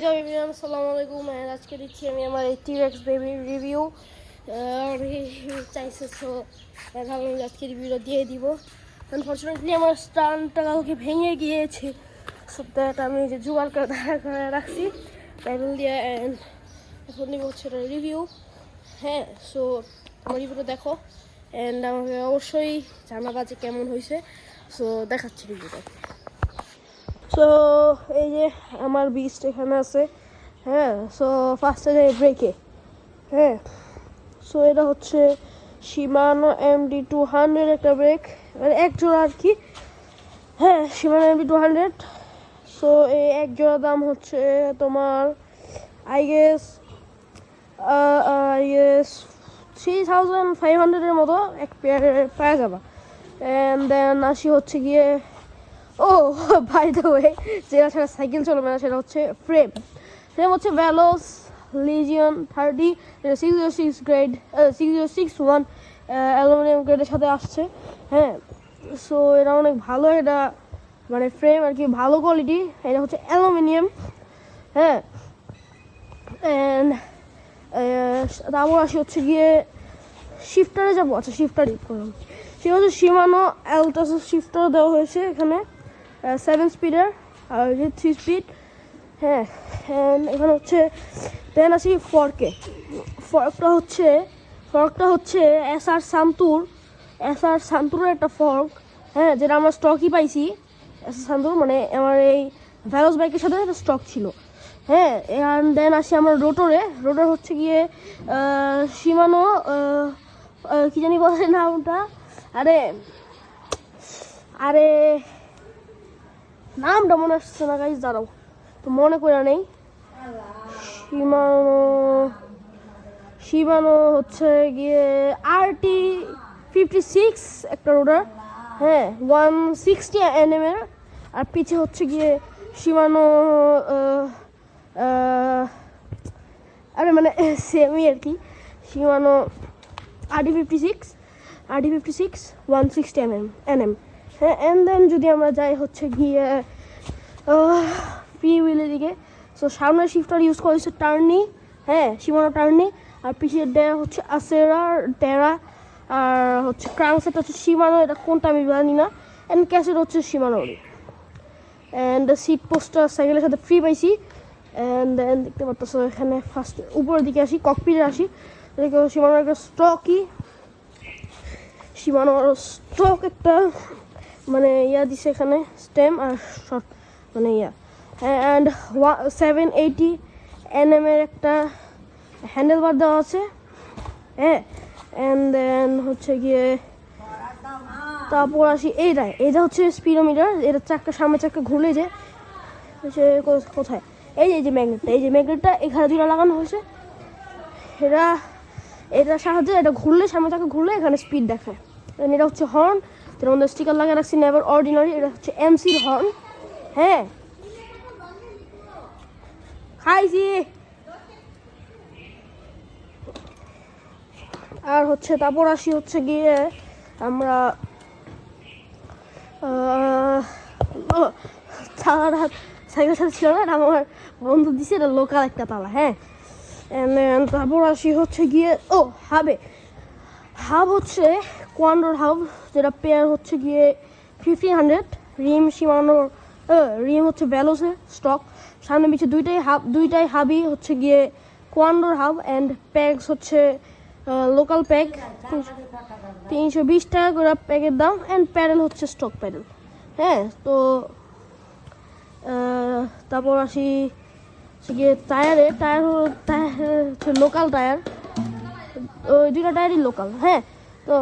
আসসালামু আলাইকুম। আজকে দিচ্ছি আমি আমার এই টিরেক্স বেবির রিভিউ। চাইছে তো ভাবলাম আজকে রিভিউটা দিয়ে দিব। আনফর্চুনেটলি আমার স্টানটা কালকে ভেঙে গিয়েছে, সো দ্যাট আমি যে জোগাড় করে দাঁড়া করে রাখছি বাইবেল দিয়ে। অ্যান্ড এখন দিব হচ্ছে এটা রিভিউ। হ্যাঁ, সো আমার রিভিউটা দেখো অ্যান্ড আমাকে অবশ্যই জানাবা যে কেমন হয়েছে। সো দেখাচ্ছি রিভিউটা। সো এই যে আমার বিস্ট এখানে আছে। হ্যাঁ, সো ফার্স্টে যাই ব্রেকে। হ্যাঁ, সো এটা হচ্ছে শিমানো MD200 একটা ব্রেক, মানে এক জোড়া আর কি। হ্যাঁ, শিমানো MD200। সো এই এক জোড়া দাম হচ্ছে তোমার আই গেস 3500-এর মতো এক পেয়ারের পাওয়া যাবে। অ্যান্ড দেন আসি হচ্ছে গিয়ে, ও বাই দ্য ওয়ে, যেটা ছাড়া সাইকেল চলবে না সেটা হচ্ছে ফ্রেম হচ্ছে ভ্যালোস লিজিয়ন 30, এটা 606 গ্রেড, 6061 অ্যালুমিনিয়াম গ্রেডের সাথে আসছে। হ্যাঁ, সো এটা অনেক ভালো, এটা মানে ফ্রেম আর কি ভালো কোয়ালিটি। এটা হচ্ছে অ্যালুমিনিয়াম। হ্যাঁ, অ্যান্ড তারপর আসি হচ্ছে গিয়ে শিফটারে যাবো। আচ্ছা, শিফটারই করলাম। সেটা হচ্ছে শিমানো অ্যালটাস শিফটার দেওয়া হয়েছে এখানে, 7 স্পিডের আর 3 স্পিড। হ্যাঁ, এখানে হচ্ছে দেন আসি ফর্কটা হচ্ছে এসআর সান্তুরের একটা ফর্ক। হ্যাঁ, যেটা আমরা স্টকই পাইছি। এসআর সান্তুর মানে আমার এই ভ্যালোস বাইকের সাথে একটা স্টক ছিল। হ্যাঁ, অ্যান্ড দেন আসি আমার রোটর হচ্ছে গিয়ে শিমানো, কি জানি বলে নামটা, আরে নামটা মনে আসছে না গাইজ, দাঁড়াও তো মনে করে নেই। শিমানো হচ্ছে গিয়ে RT56 একটা রোডার। হ্যাঁ, 160 NM এর। আর পিছে হচ্ছে গিয়ে শিমানো মানে সেমই আর কি, শিমানো RT56 160 NM। হ্যাঁ, অ্যান্ড দেন যদি আমরা যাই হচ্ছে গিয়ে ফ্রি হুইলের দিকে, সো সামনের শিফটার ইউজ করেছে টার্নি। হ্যাঁ, শিমানো টার্নি। আর পিছিয়ে দেওয়া হচ্ছে আসেরার টেরা। আর হচ্ছে ক্রাংসেট হচ্ছে শিমানো, এটা কোনটা আমি জানি না। অ্যান্ড ক্যাসেট হচ্ছে শিমানোরই। অ্যান্ড সিট পোস্টার সাইকেলের সাথে ফ্রি পাইছি। অ্যান্ড দেন দেখতে পাচ্ছ এখানে ফার্স্ট উপরের দিকে আসি, ককপিটে আসি। শিমানোর একটা স্টক একটা মানে ইয়া দিছে এখানে, স্টেম আর শর্ট মানে ইয়া। অ্যান্ড 780 NM এর একটা হ্যান্ডেল বার দেওয়া আছে। হ্যাঁ, অ্যান্ড দেন হচ্ছে গিয়ে তারপর আসি এইটা হচ্ছে স্পিডোমিটার। এটা সামনের চাক্কা ঘুরলে যে কোথায় এই যে ম্যাগনেটটা এখানে দুটো লাগানো হয়েছে। এটার সাহায্যে এটা ঘুরলে, সামনের চাক্কা ঘুরলে এখানে স্পিড দেখায়। এটা হচ্ছে হর্ন, যেটা আমাদের স্টিকার লাগিয়ে রাখছি নেভার অর্ডিনারি। এটা হচ্ছে এমসির হর্ন। হ্যাঁ, খাইছি। আর হচ্ছে তারপর আসি হচ্ছে গিয়ে আমরা তালাটা সাইকেল সাথে ছিল না, আমার বন্ধু দিছে, এটা লোকাল একটা তালা। হ্যাঁ, তারপর আসি হচ্ছে গিয়ে হাব হচ্ছে কোয়ান্ডোর হাব, যেটা পেয়ার হচ্ছে গিয়ে 1500 রিম শিমানোর, রিম হচ্ছে ভ্যালোসের স্টক। সামনে পিছে দুইটাই হাবই হচ্ছে গিয়ে কোয়ান্ডোর হাব। অ্যান্ড প্যাকস হচ্ছে লোকাল প্যাক, 320 টাকা করে প্যাকের দাম। অ্যান্ড প্যাডেল হচ্ছে স্টক প্যাডেল। হ্যাঁ, তো তারপর আসি গিয়ে টায়ার হচ্ছে লোকাল টায়ার, ওই দুইটা টায়ারই লোকাল। হ্যাঁ, তো